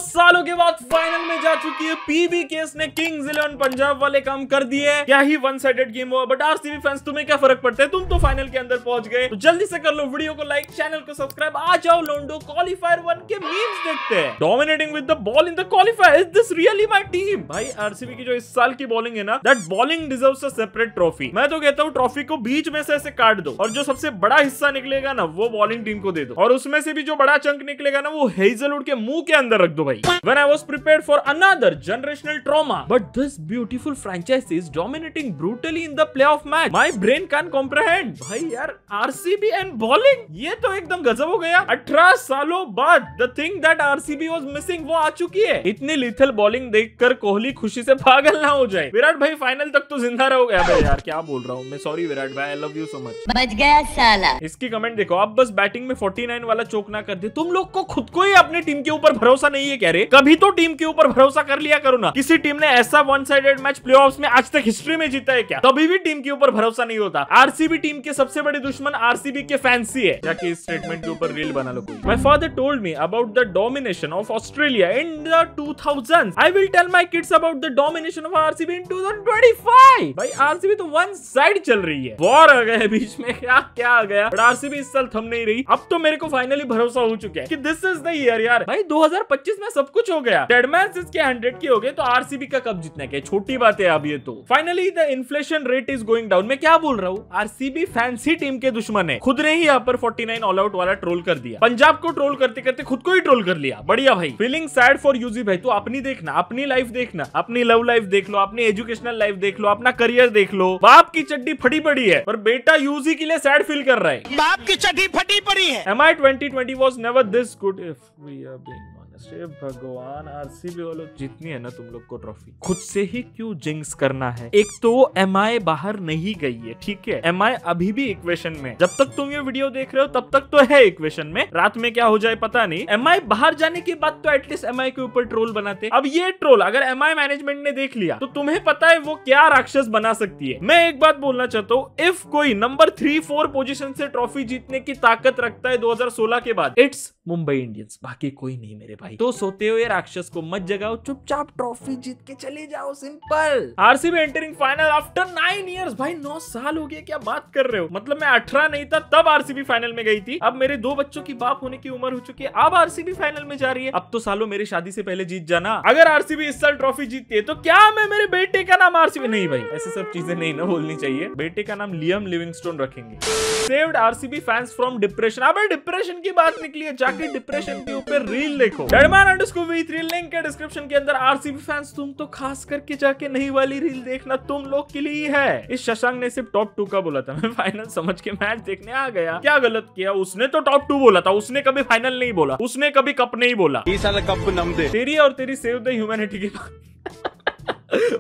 सालों के बाद फाइनल में जा चुकी है पीबीकेएस ने किंग्स 11 पंजाब वाले काम कर दिए। क्या ही वन साइडेड गेम हुआ, बट आरसीबी फैंस तुम्हें क्या फर्क पड़ता है, तुम तो फाइनल के अंदर पहुंच गए। तो जल्दी से कर लो वीडियो को लाइक, चैनल को सब्सक्राइब, आ जाओ लोंडो क्वालीफायर 1 के मीम्स देखते हैं। Dominating with the ball in the qualifier, is this really my team? भाई आरसीबी की जो इस साल की बॉलिंग है ना, that bowling deserves a separate trophy. मैं तो कहता हूं ट्रॉफी को बीच में से ऐसे काट दो और जो सबसे बड़ा हिस्सा निकलेगा ना वो बॉलिंग टीम को दे दो, और उसमें से भी जो बड़ा चंक निकलेगा ना वो हेजलवुड के मुंह के अंदर रख दो भाई। When I was prepared for another generational trauma, but this beautiful franchise is dominating brutally in the playoff match. My brain can't comprehend. भाई यार आरसीबी एंड बॉलिंग, ये तो एकदम गजब हो गया। 18 सालों बाद the thing that RCB was missing वो आ चुकी है। इतनी लीथल बॉलिंग देखकर कोहली खुशी से पागल ना हो जाए। विराट भाई फाइनल तक तो जिंदा रहोगे। अबे यार क्या बोल रहा हूँ मैं, सॉरी विराट भाई, I love you so much. बच गया साला। इसकी कमेंट देखो, आप बस बैटिंग में 49 वाला चोक ना कर दे। तुम लोग को खुद को ही अपनी टीम के ऊपर भरोसा नहीं है क्या रे? कभी तो टीम के ऊपर भरोसा कर लिया करो ना। किसी टीम ने ऐसा वन साइडेड मैच प्लेऑफ्स में आज तक हिस्ट्री में जीता है क्या? तभी भी टीम के ऊपर भरोसा नहीं होता। आरसीबी टीम के सबसे बड़े दुश्मन आरसीबी के फैंस ही है। जाके इस स्टेटमेंट के ऊपर रील बना लो कोई। My father told me about the domination of Australia in the 2000s। I will tell my kids about the domination of RCB in 2025। भाई आरसीबी तो वन साइड चल रही है। वॉर आ गया बीच में, क्या आ गया, बट आरसीबी इस साल थम नहीं रही। अब तो मेरे को फाइनली भरोसा हो चुका है कि दिस इज द ईयर यार। भाई 2025 में सब कुछ हो गया। डेडमैन इसके 100 के हो गए तो आरसीबी का कब जीतने के, छोटी बात है अब ये तो। Finally the inflation rate is going down. मैं क्या बोल रहा हूँ, आरसीबी फैंस ही टीम के दुश्मन है। खुद ने ही यहाँ पर 49 ऑल आउट वाला ट्रोल कर दिया। पंजाब को ट्रोल करते करते खुद को ही ट्रोल कर लिया। बढ़िया भाई, फीलिंग सैड फॉर यूजी भाई। तू अपनी देखना, अपनी लाइफ देखना, अपनी लव लाइफ देख लो, अपनी एजुकेशनल लाइफ देख लो, अपना करियर देख लो। बाप की चड्डी फटी पड़ी है पर बेटा यूजी के लिए सैड फील कर रहा है। बाप की चड्डी फटी पड़ी है। MI 2020 was never this good if we are being honest। भगवान आरसीबी वालों, जितनी है ना तुम लोग को ट्रॉफी, खुद से ही क्यों जिंक्स करना है? एक तो MI बाहर नहीं गई है, ठीक है, MI अभी भी इक्वेशन में। जब तक तुम ये वीडियो देख रहे हो तब तक तो है इक्वेशन में, रात में क्या हो जाए पता नहीं। MI बाहर जाने के बाद तो एटलीस्ट MI के ऊपर ट्रोल बनाते। अब ये ट्रोल अगर MI मैनेजमेंट ने देख लिया तो तुम्हें पता है वो क्या राक्षस बना सकती है। मैं एक बात बोलना चाहता हूँ, इफ कोई नंबर 3-4 पोजीशन से ट्रॉफी जीतने की ताकत रखता है 2016 के बाद, इट्स मुंबई इंडियंस, बाकी कोई नहीं मेरे भाई। तो सोते हुए राक्षस को मत जगाओ, चुपचाप ट्रॉफी जीत के चले जाओ, simple. RCB entering final after 9 years. भाई 9 साल हो गए, क्या बात कर रहे हो? मतलब मैं 18 नहीं था तब आरसीबी फाइनल में गई थी। अब मेरे 2 बच्चों की बाप होने की उम्र हो चुकी है, अब आरसीबी फाइनल में जा रही है। अब तो सालों मेरी शादी से पहले जीत जाना। अगर आरसीबी इस साल ट्रॉफी जीतती है तो क्या मैं मेरे बेटे का नाम आरसीबी, नहीं भाई ऐसे सब चीजें नहीं ना बोलनी चाहिए। बेटे का नाम लियम लिविंगस्टोन रखेंगे। Saved RCB fans from depression. अब डिप्रेशन की बात निकली है, जाके डिप्रेशन के ऊपर रील देखो। डेडमैन_v3 लिंक है डिस्क्रिप्शन के अंदर। आरसीबी फैंस तुम तो खास करके जाके नई वाली रील देखना, तुम लोग के लिए ही है। इस शशांक ने सिर्फ टॉप 2 का बोला था, मैं फाइनल समझ के मैच देखने आ गया। क्या गलत किया उसने? तो टॉप 2 बोला था उसने, कभी फाइनल नहीं बोला उसने, कभी कप नहीं बोला। कप नम दे तेरी और तेरी सेव द ह्यूमैनिटी की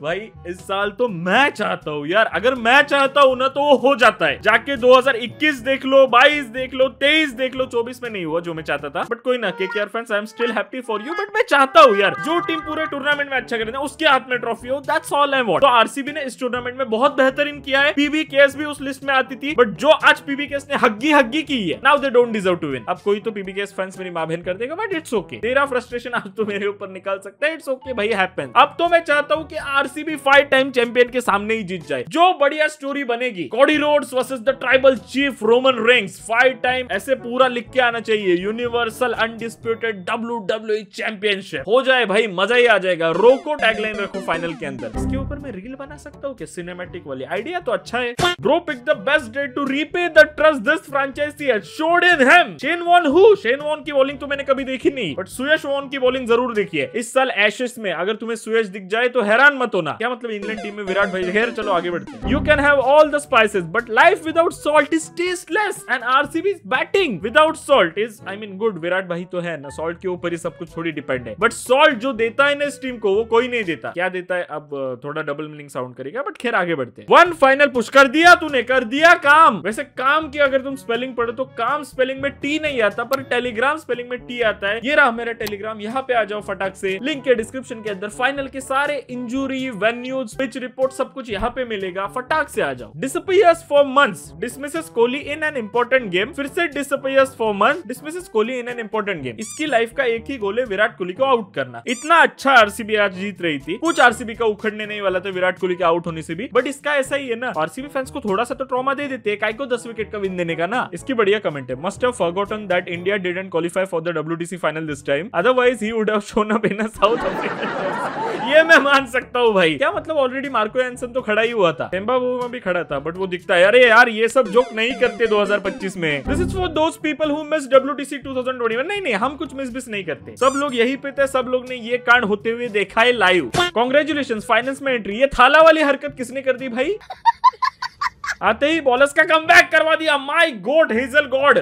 भाई इस साल तो मैं चाहता हूँ यार, अगर मैं चाहता हूँ ना तो वो हो जाता है। जाके 2021 देख लो, 22 देख लो, 23 देख लो, 24 में नहीं हुआ जो मैं चाहता था। बट कोई ना, KKR fans, I am still happy for you. But मैं चाहता हूँ यार जो टीम पूरे टूर्नामेंट में अच्छा करे ना उसके हाथ में ट्रॉफी हो, दैट्स ऑल आई वांट। तो आरसीबी ने इस टूर्नामेंट में बहुत बेहतरीन किया है। पीबीकेएस भी उस लिस्ट में आती थी, बट जो आज पीबीकेएस ने हग्गी की है, now they don't deserve to win. अब कोई तो पीबीकेएस फैंस मेरी मां बहन कर देगा, बट इट्स ओके। तेरा फ्रस्ट्रेशन आज तो मेरे ऊपर निकाल सकता है, इट्स ओके भाई, हैपेंस। अब तो मैं चाहता हूँ कि आरसीबी 5 टाइम चैंपियन के सामने ही जीत जाए। जो बढ़िया स्टोरी बनेगी, Cardi roads versus the tribal chief Roman Reigns 5 time, ऐसे पूरा लिख के आना चाहिए। यूनिवर्सल अनडिस्प्यूटेड WWE चैंपियनशिप हो जाए भाई, मजा ही आ जाएगा। रोको टैगलाइन रखो फाइनल के अंदर। इसके ऊपर मैं रील बना सकता हूँ क्या? सिनेमैटिक वाली आइडिया तो अच्छा है। Bro pick the best day to repay the trust this franchise has showed in him. Shane Warne की बॉलिंग तो मैंने कभी देखी नहीं, बट सुयश वॉन की बॉलिंग जरूर देखी है। इस साल एशेस में अगर तुम्हें सुयश दिख जाए तो हैरान मत होना। क्या मतलब इंग्लैंड टीम में विराट भाई? खैर चलो आगे बढ़ते हैं। You can have all the spices but life without salt is tasteless and RCB's batting without salt is, I mean good. Virat भाई तो है ना, सॉल्ट के ऊपर ही सब कुछ थोड़ी डिपेंड है, बट सॉल्ट जो देता है ना इस टीम को वो कोई नहीं देता। क्या देता है? अब थोड़ा डबल मीनिंग साउंड करेगा, बट खैर आगे बढ़ते हैं। 1 फाइनल पुश कर दिया तूने, कर दिया काम। वैसे काम की अगर तुम स्पेलिंग पढ़ो तो काम स्पेलिंग में टी नहीं आता, पर टेलीग्राम स्पेलिंग में टी आता है। ये रहा मेरा टेलीग्राम, यहाँ पे आ जाओ फटाक से, लिंक है डिस्क्रिप्शन के अंदर। फाइनल के सारे enjoy injury, venues, pitch report सब कुछ यहाँ पे मिलेगा। फटाक से आ जाओ। Disappears for months, dismisses Kohli in an important game. फिर से disappears for month, dismisses Kohli in an important game. इसकी लाइफ का एक ही गोल है, विराट कोहली को आउट करना। इतना अच्छा आरसीबी आज जीत रही थी, कुछ आरसीबी का उखड़ने नहीं वाला था विराट कोहली के आउट होने से भी, बट इसका ऐसा ही है ना, आरसीबी फैंस को थोड़ा सा तो ट्रॉमा दे देते हैं, काय को 10 विकेट का विन देने का ना। इसकी बढ़िया कमेंट है, must have forgotten that India didn't qualify for the WTC final this time, otherwise he would have shown up in a south African. ये मैं मान सकता हूँ भाई। क्या मतलब, ऑलरेडी मार्को एंसन तो खड़ा ही हुआ था, टेम्बाबू भी खड़ा था, बट वो दिखता है। अरे यार ये सब जोक नहीं करते 2025 में। This is for those people who miss WTC 2021। नहीं, हम कुछ मिस नहीं करते, सब लोग यही पे थे, सब लोग ने ये कांड होते हुए देखा है लाइव। कांग्रेचुलेशंस, फाइनल्स में एंट्री। ये थाला वाली हरकत किसने कर दी भाई? आते ही बॉलर्स का कमबैक करवा दिया। My God, hazel God.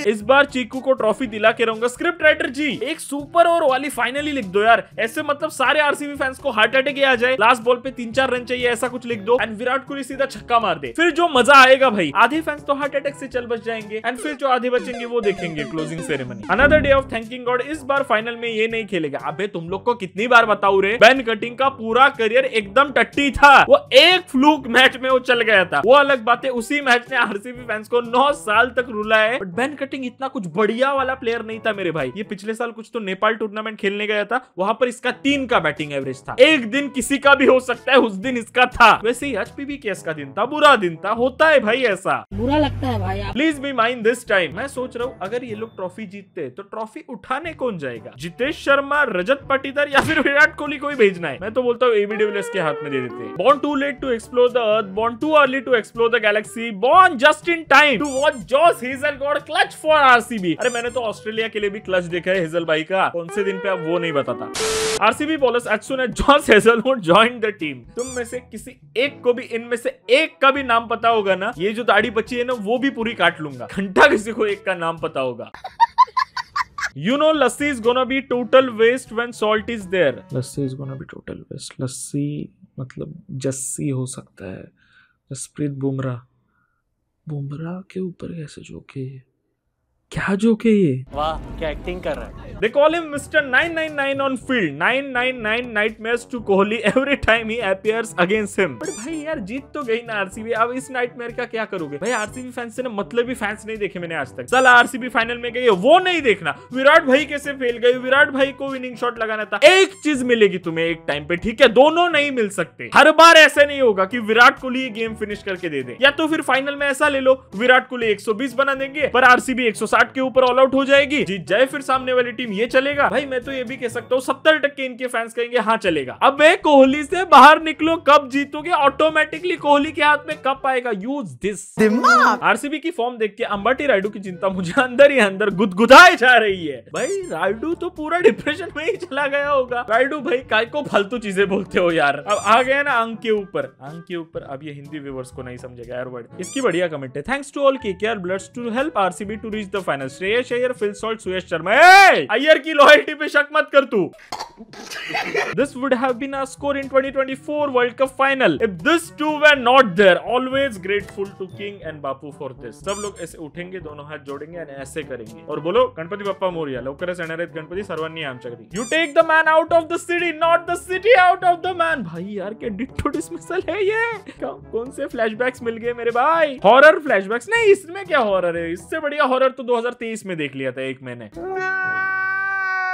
इस बार चीकू को ट्रॉफी दिला के रहूंगा। स्क्रिप्ट राइटर जी, एक सुपर ओवर वाली फाइनली लिख दो यार। ऐसे मतलब सारे आरसीबी फैंस को हार्ट अटैक आ जाए, लास्ट बॉल पे 3-4 रन चाहिए, ऐसा कुछ लिख दो, एंड विराट कोहली सीधा छक्का मार दे। फिर जो मजा आएगा भाई, आधे फैंस तो हार्ट अटैक से चल बच जाएंगे, एंड फिर जो आधे बचेंगे वो देखेंगे closing ceremony. Another day of thanking God. इस बार फाइनल में ये नहीं खेलेगा। अबे तुम लोग को कितनी बार बताऊं रे, बेन कटिंग का पूरा करियर एकदम टट्टी था। वो एक फ्लूक मैच में वो चल गया था, वो अलग बात है। उसी मैच ने आरसीबी फैंस को 9 साल तक रुला है, बट बेन कटिंग इतना कुछ बढ़िया वाला प्लेयर नहीं था मेरे भाई। ये पिछले साल कुछ तो नेपाल टूर्नामेंट खेलने गया था, वहां पर इसका 3 का बैटिंग एवरेज था। एक दिन किसी का भी हो सकता है, उस दिन इसका था। वैसे ही आज PBKS का दिन था, बुरा दिन था, होता है भाई, ऐसा बुरा लगता है भाई। Please be mind this time. मैं सोच रहा हूँ अगर ये लोग ट्रॉफी जीतते तो ट्रॉफी उठाने कौन जाएगा? जितेश शर्मा, रजत पाटीदार या फिर विराट कोहली को ही भेजना है। मैं तो बोलता हूँ AB de Villiers के हाथ में दे देते। Born too late to explore the earth, born too early to explore the galaxy, born just in time to watch Josh Hazelwood clutch for RCB। अरे मैंने तो ऑस्ट्रेलिया के लिए भी क्लच देखा है हेजल भाई का, कौन से दिन पे आप वो नहीं बताता। RCB bowlers as soon as Josh Hazelwood joined the team। तुम में से किसी एक को भी, इनमें से एक का भी नाम पता होगा ना, ये जो दाढ़ी बची है ना वो भी पूरी काट लूंगा। घंटा किसी को एक का नाम पता होगा। You know lassi is gonna be total waste when salt is there। Lassi is gonna be total waste। लस्सी मतलब जस्सी हो सकता है। जसप्रीत बुमराह, बुमराह के ऊपर कैसे जोके? क्या जोक है ये? वाह क्या एक्टिंग कर रहा है। They call him Mr. 999 on field। 999 nightmares to Kohli every time he appears against him। पर भाई यार जीत तो गई ना आरसीबी, अब इस नाइटमेयर का क्या करोगे भाई? आरसीबी फैंस से ना मतलब ही फैंस नहीं देखे मैंने आज तक। साला आरसीबी फाइनल में गई है वो नहीं देखना, विराट भाई कैसे फेल गए, विराट भाई को विनिंग शॉट लगाना था। एक चीज मिलेगी तुम्हें एक टाइम पे, ठीक है? दोनों नहीं मिल सकते। हर बार ऐसे नहीं होगा कि विराट कोहली ये गेम फिनिश करके दे दे, या तो फिर फाइनल में ऐसा ले लो विराट कोहली 120 बना देंगे पर आरसीबी 160 के ऊपर ऑल आउट हो जाएगी, जीत जाए फिर सामने वाली टीम, ये चलेगा भाई? मैं तो ये भी कह सकता हूँ 70% इनके फैंस कहेंगे हाँ चलेगा। अबे कोहली से बाहर निकलो, कब जीतोगे? ऑटोमेटिकली कोहली के हाथ में कप आएगा। यूज दिस दिमाग। आरसीबी की फॉर्म देख के अंबाटी रायडू की चिंता मुझे अंदर ही अंदर गुदगुदाई जा रही है। भाई रायडू तो पूरा डिप्रेशन में ही चला गया होगा। रायडू भाई काय को फालतू चीजें बोलते हो यार। अब आ गया ना अंक के ऊपर, अंक के ऊपर। अब ये हिंदी व्यूअर्स को नहीं समझेगा यार वर्ड। इसकी बढ़िया कमेंट है, thanks to all KKR bloods to help RCB to reach the final. Shreyas Iyer, Phil Salt, Suyash Sharma. Iyer की लॉयल्टी पे शक मत कर तू। This would have been our score in 2024 World Cup final if these two were not there। Always grateful to King and Bapu for this। सब लोग ऐसे उठेंगे, दोनों हाथ जोड़ेंगे और ऐसे करेंगे और बोलो गणपति बप्पा मोरया, लवकरच येणारेत गणपति, सर्वांनी आमच्याकडे। You take the man out of the city, not the city out of the man। भाई यार क्या डिट्टो डिसमिसल है ये? कौन से फ्लैशबैक्स मिल गए मेरे भाई? हॉरर फ्लैशबैक्स नहीं, इसमें क्या हॉरर है? इससे बढ़िया हॉरर तो 2023 में देख लिया था एक मैंने।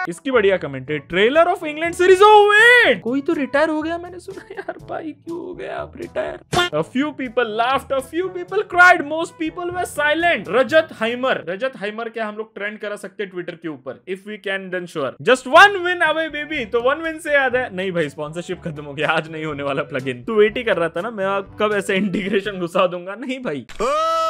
इसकी बढ़िया कमेंट है, trailer of England series over. कोई तो रिटायर हो गया मैंने सुना यार। भाई क्यों हो गया आप retire? A few people laughed, a few people cried, most people were silent। रजत हाइमर क्या हम लोग ट्रेंड करा सकते हैं ट्विटर के ऊपर? If we can then sure। Just one win away baby। तो 1 win से याद है, नहीं भाई स्पॉन्सरशिप खत्म हो गया, आज नहीं होने वाला प्लगइन। तू वेट ही कर रहा था ना मैं कब ऐसे इंटीग्रेशन घुसा दूंगा। नहीं भाई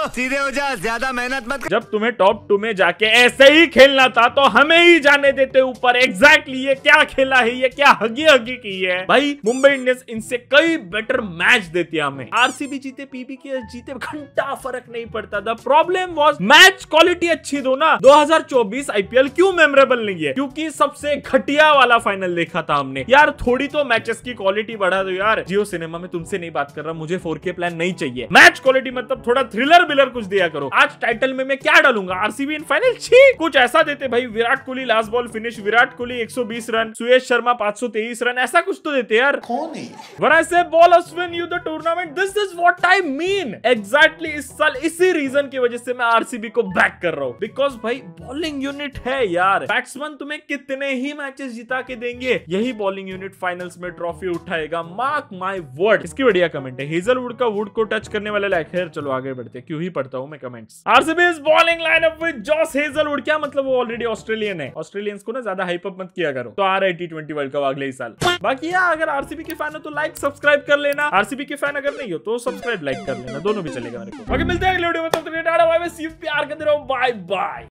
सीधे हो जा, ज्यादा मेहनत मत। जब तुम्हें टॉप 2 में जाके ऐसे ही खेलना था तो हमें ही जाने देते ऊपर। एग्जैक्टली ये क्या खेला है, ये क्या हगी की है भाई। मुंबई इंडियंस इनसे कई बेटर मैच देती है हमें। आरसीबी जीते, PBKS जीते, घंटा फर्क नहीं पड़ता। The problem was match quality अच्छी दो ना। 2024 IPL क्यों मेमोरेबल नहीं है? क्योंकि सबसे घटिया वाला फाइनल देखा था हमने यार। थोड़ी तो मैचेस की क्वालिटी बढ़ा दो यार। जियो सिनेमा में तुमसे नहीं बात कर रहा, मुझे 4K प्लान नहीं चाहिए। मैच क्वालिटी मतलब थोड़ा थ्रिलर सिमिलर कुछ दिया करो। आज टाइटल में मैं क्या डालूंगा, आरसीबी इन फाइनल, छी कुछ ऐसा देते भाई। Virat Kohli last ball finish, Virat Kohli 120 run, Suyash Sharma 523 run, ऐसा कुछ तो देते यार। कौन है? When I say ballers win you the tournament, this is what I mean. Exactly इस साल इसी रीजन की वजह से मैं आरसीबी को बैक कर रहा हूँ, बिकॉज भाई बॉलिंग यूनिट है यार। बैट्समैन तुम्हें कितने ही मैचेस जिता के देंगे, यही बॉलिंग यूनिट फाइनल्स में ट्रॉफी उठाएगा, मार्क माय वर्ड। इसकी बढ़िया कमेंट है, हेजलवुड का वुड को टच करने वाला लाइक। खैर चलो आगे बढ़ते, क्यों ही पढ़ता हूं मैं comments. RCB is bowling lineup with Josh Hazlewood, क्या मतलब वो ऑलरेडी ऑस्ट्रेलियन है। ऑस्ट्रेलियंस को ना ज्यादा हाइप अप मत किया करो, तो आ रहा है T20 वर्ल्ड कप अगले ही साल। बाकी अगर आरसीबी के फैन हो तो लाइक सब्सक्राइब कर लेना, आरसीबी के फैन अगर नहीं हो तो सब्सक्राइब लाइक कर लेना, दोनों भी चलेगा मेरे को। आगे मिलते हैं अगले वीडियो में, तब तक के लिए tata bye bye, see you, प्यार करते रहो, बाय बाय।